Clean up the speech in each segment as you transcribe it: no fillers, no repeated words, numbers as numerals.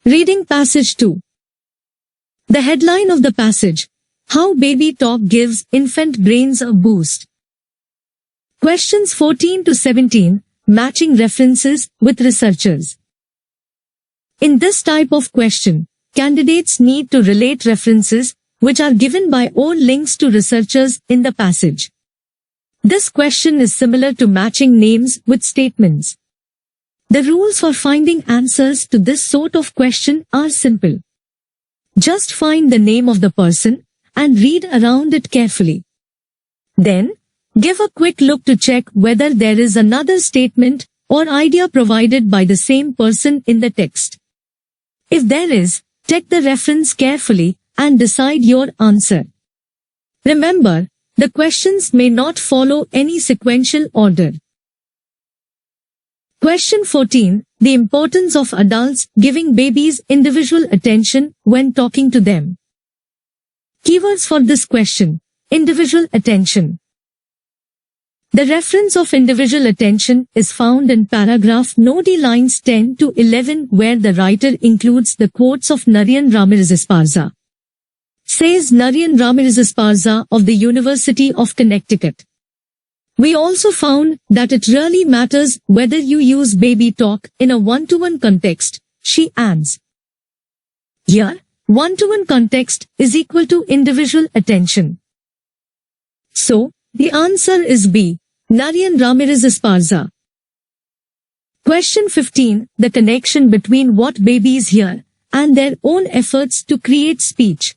Reading passage 2. The headline of the passage: How Baby Talk Gives Infant Brains a Boost. Questions 14 to 17, matching references with researchers. In this type of question, candidates need to relate references which are given by or links to researchers in the passage. This question is similar to matching names with statements. The rules for finding answers to this sort of question are simple. Just find the name of the person and read around it carefully. Then, give a quick look to check whether there is another statement or idea provided by the same person in the text. If there is, check the reference carefully and decide your answer. Remember, the questions may not follow any sequential order. Question 14. The importance of adults giving babies individual attention when talking to them. Keywords for this question: individual attention. The reference of individual attention is found in paragraph Nodi lines 10 to 11, where the writer includes the quotes of Narian Ramirez Esparza. Says Narian Ramirez Esparza of the University of Connecticut. We also found that it really matters whether you use baby talk in a one-to-one context, she adds. Here, one-to-one context is equal to individual attention. So, the answer is B, Narian Ramirez Esparza. Question 15. The connection between what babies hear and their own efforts to create speech.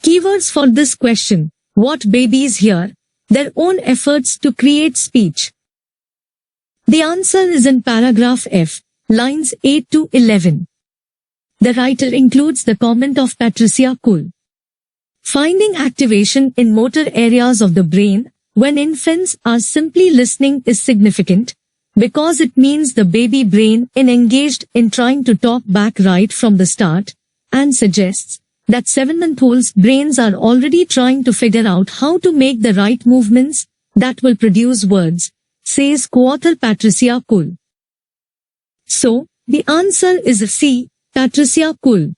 Keywords for this question: what babies hear, their own efforts to create speech. The answer is in paragraph F, lines 8 to 11. The writer includes the comment of Patricia Kuhl. Finding activation in motor areas of the brain when infants are simply listening is significant, because it means the baby brain is engaged in trying to talk back right from the start, and suggests that 7-month-olds' brains are already trying to figure out how to make the right movements that will produce words, says co-author Patricia Kuhl. So, the answer is C, Patricia Kuhl.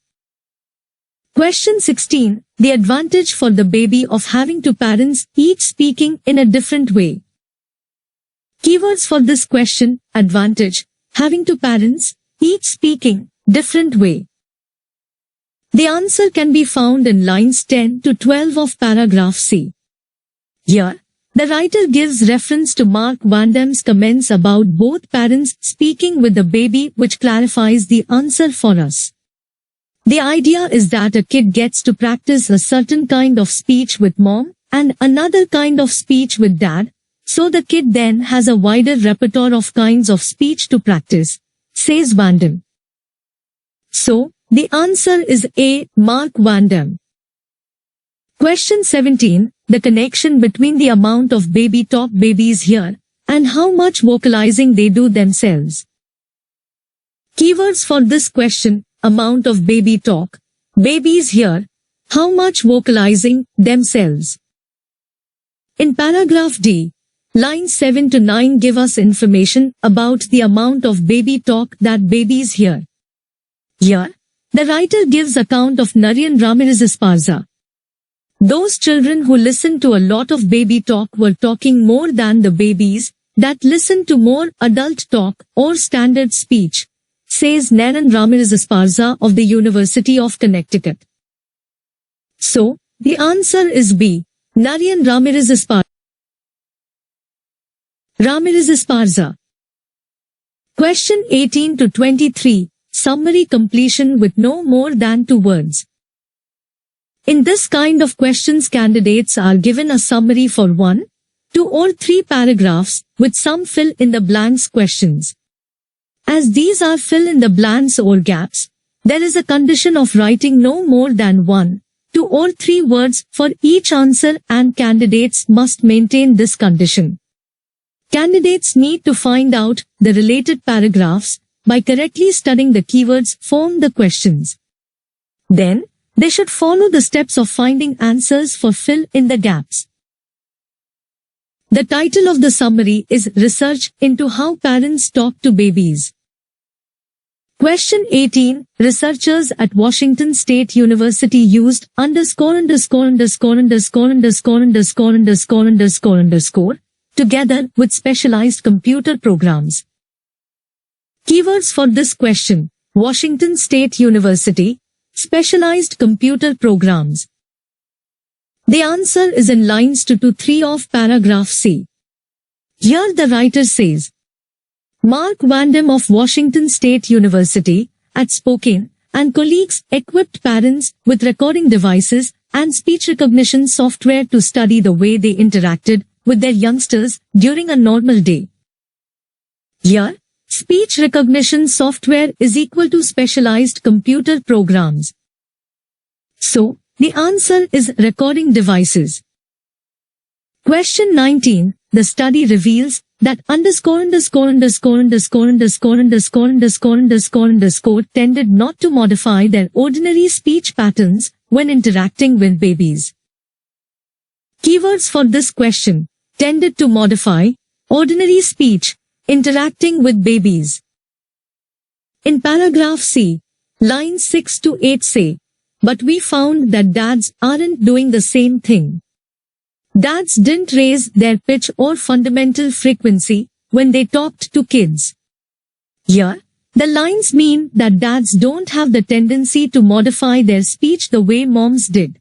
Question 16. The advantage for the baby of having two parents each speaking in a different way. Keywords for this question: advantage, having two parents, each speaking, different way. The answer can be found in lines 10 to 12 of paragraph C. Here, the writer gives reference to Mark Vandam's comments about both parents speaking with the baby, which clarifies the answer for us. The idea is that a kid gets to practice a certain kind of speech with mom and another kind of speech with dad, so the kid then has a wider repertoire of kinds of speech to practice, says Vandam. So, the answer is A, Mark Vandam. Question 17. The connection between the amount of baby talk babies hear and how much vocalizing they do themselves. Keywords for this question: amount of baby talk babies hear, how much vocalizing themselves. In paragraph D, lines 7 to 9 give us information about the amount of baby talk that babies hear. Here, the writer gives account of Narian Ramirez Esparza. Those children who listened to a lot of baby talk were talking more than the babies that listened to more adult talk or standard speech, says Narian Ramirez Esparza of the University of Connecticut. So, the answer is B, Narian Ramirez Esparza. Ramirez Esparza. Question 18 to 23. Summary completion with no more than 2 words. In this kind of questions, candidates are given a summary for 1, 2 or 3 paragraphs with some fill in the blanks questions. As these are fill in the blanks or gaps, there is a condition of writing no more than 1, 2 or 3 words for each answer, and candidates must maintain this condition. Candidates need to find out the related paragraphs by correctly studying the keywords form the questions. Then, they should follow the steps of finding answers for fill in the gaps. The title of the summary is Research into How Parents Talk to Babies. Question 18. Researchers at Washington State University used together with specialized computer programs. Keywords for this question. Washington State University, specialized computer programs. The answer is in lines 2 to 3 of paragraph C. Here the writer says, Mark Vandam of Washington State University, at Spokane, and colleagues equipped parents with recording devices and speech recognition software to study the way they interacted with their youngsters during a normal day. Here, speech recognition software is equal to specialized computer programs. So, the answer is recording devices. Question 19. The study reveals that tended not to modify their ordinary speech patterns when interacting with babies. Keywords for this question. Tended to modify, ordinary speech, interacting with babies. In paragraph C, lines 6 to 8 say, but we found that dads aren't doing the same thing. Dads didn't raise their pitch or fundamental frequency when they talked to kids. Here, the lines mean that dads don't have the tendency to modify their speech the way moms did.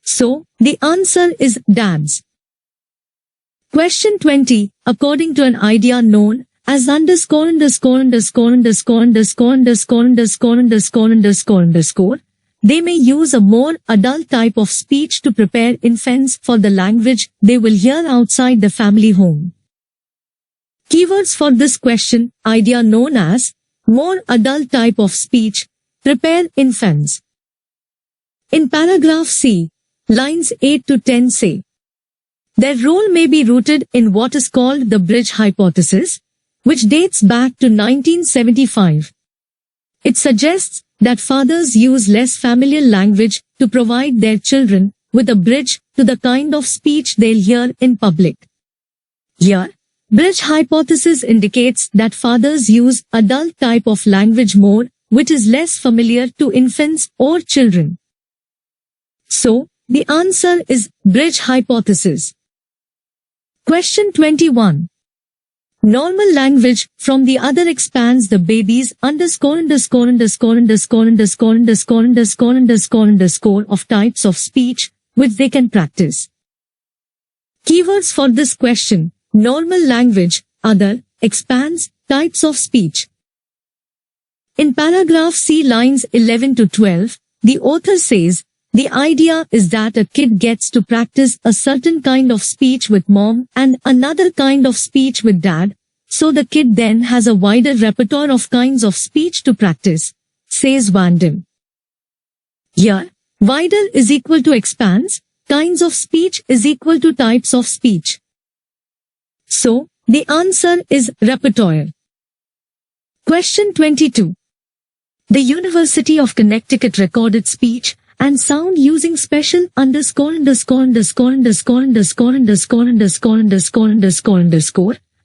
So, the answer is dads. Question 20. According to an idea known as they may use a more adult type of speech to prepare infants for the language they will hear outside the family home. Keywords for this question. Idea known as more adult type of speech, prepare infants. In paragraph C, lines 8 to 10 say, their role may be rooted in what is called the bridge hypothesis, which dates back to 1975. It suggests that fathers use less familiar language to provide their children with a bridge to the kind of speech they'll hear in public. Here, bridge hypothesis indicates that fathers use adult type of language more, which is less familiar to infants or children. So, the answer is bridge hypothesis. Question 21. Normal language from the other expands the baby's of types of speech which they can practice. Keywords for this question. Normal language, other, expands, types of speech. In paragraph C lines 11 to 12, the author says, the idea is that a kid gets to practice a certain kind of speech with mom and another kind of speech with dad, so the kid then has a wider repertoire of kinds of speech to practice, says Vandam. Here, wider is equal to expands, kinds of speech is equal to types of speech. So, the answer is repertoire. Question 22. The University of Connecticut recorded speech and sound using special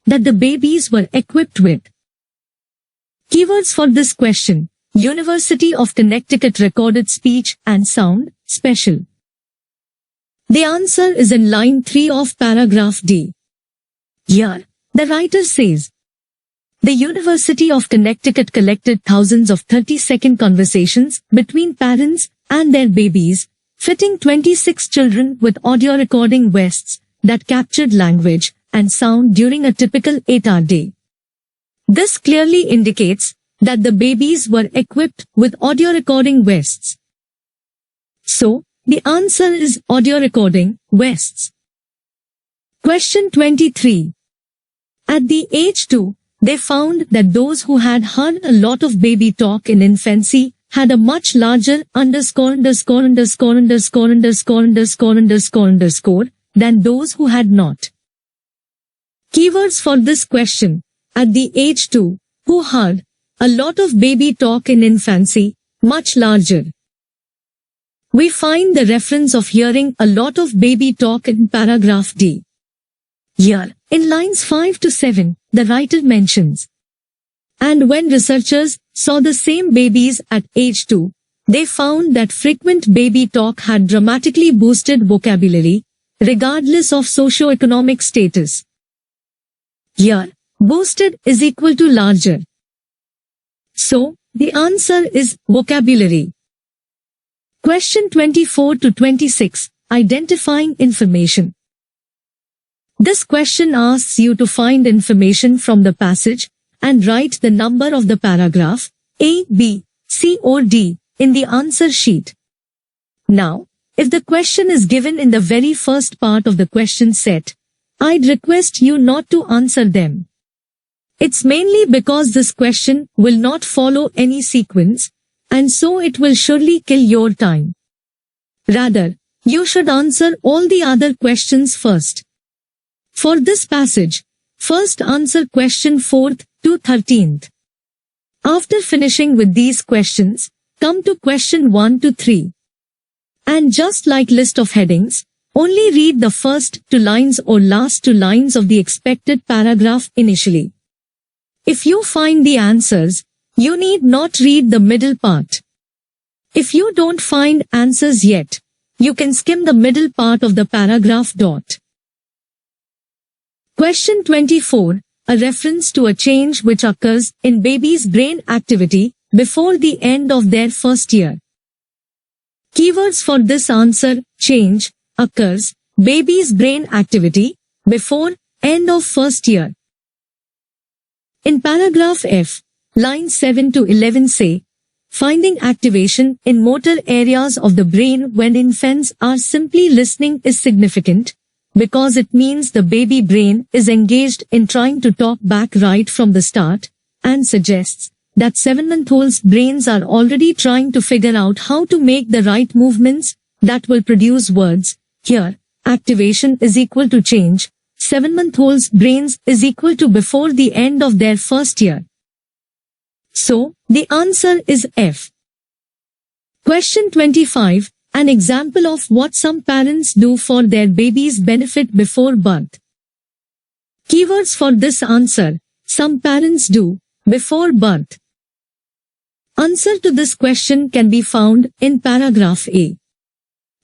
that the babies were equipped with. Keywords for this question. University of Connecticut recorded speech and sound, special. The answer is in line 3 of paragraph D. Here, the writer says, the University of Connecticut collected thousands of 30-second conversations between parents and their babies, fitting 26 children with audio recording vests that captured language and sound during a typical 8-hour day. This clearly indicates that the babies were equipped with audio recording vests. So, the answer is audio recording vests. Question 23. At the age 2, they found that those who had heard a lot of baby talk in infancy had a much larger than those who had not. Keywords for this question. At the age 2, who heard a lot of baby talk in infancy, much larger. We find the reference of hearing a lot of baby talk in paragraph D. Here, in lines 5 to 7, the writer mentions, And when researchers saw the same babies at age 2, they found that frequent baby talk had dramatically boosted vocabulary, regardless of socioeconomic status. Here, boosted is equal to larger. So, the answer is vocabulary. Question 24 to 26, Identifying information. This question asks you to find information from the passage and write the number of the paragraph, A, B, C or D, in the answer sheet. Now, if the question is given in the very first part of the question set, I'd request you not to answer them. It's mainly because this question will not follow any sequence, and so it will surely kill your time. Rather, you should answer all the other questions first. For this passage, first answer question 4th to 13th. After finishing with these questions, come to question 1 to 3. And just like list of headings, only read the first 2 lines or last 2 lines of the expected paragraph initially. If you find the answers, you need not read the middle part. If you don't find answers yet, you can skim the middle part of the paragraph. Question 24, a reference to a change which occurs in baby's brain activity before the end of their first year. Keywords for this answer, change, occurs, baby's brain activity, before, end of first year. In paragraph F, lines 7 to 11 say, finding activation in motor areas of the brain when infants are simply listening is significant, because it means the baby brain is engaged in trying to talk back right from the start, and suggests that 7-month-olds' brains are already trying to figure out how to make the right movements that will produce words. Here, activation is equal to change, 7-month-olds' brains is equal to before the end of their first year. So, the answer is F. Question 25, an example of what some parents do for their baby's benefit before birth. Keywords for this answer, some parents do, before birth. Answer to this question can be found in paragraph A.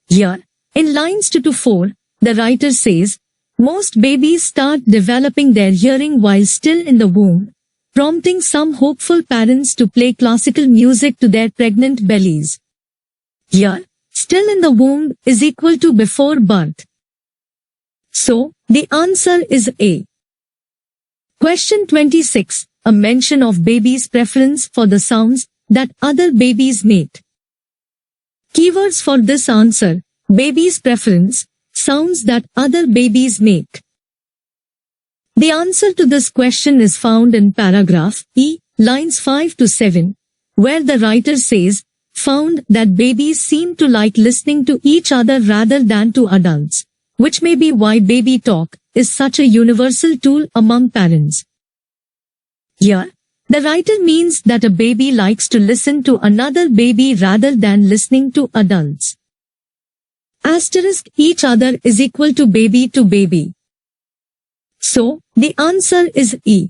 Here, in lines 2 to 4, the writer says, most babies start developing their hearing while still in the womb, prompting some hopeful parents to play classical music to their pregnant bellies. Here, still in the womb is equal to before birth. So, the answer is A. Question 26, a mention of baby's preference for the sounds that other babies make. Keywords for this answer, baby's preference, sounds that other babies make. The answer to this question is found in paragraph E, lines 5 to 7, where the writer says, found that babies seem to like listening to each other rather than to adults, which may be why baby talk is such a universal tool among parents. Here, the writer means that a baby likes to listen to another baby rather than listening to adults. Asterisk each other is equal to baby to baby. So, the answer is E.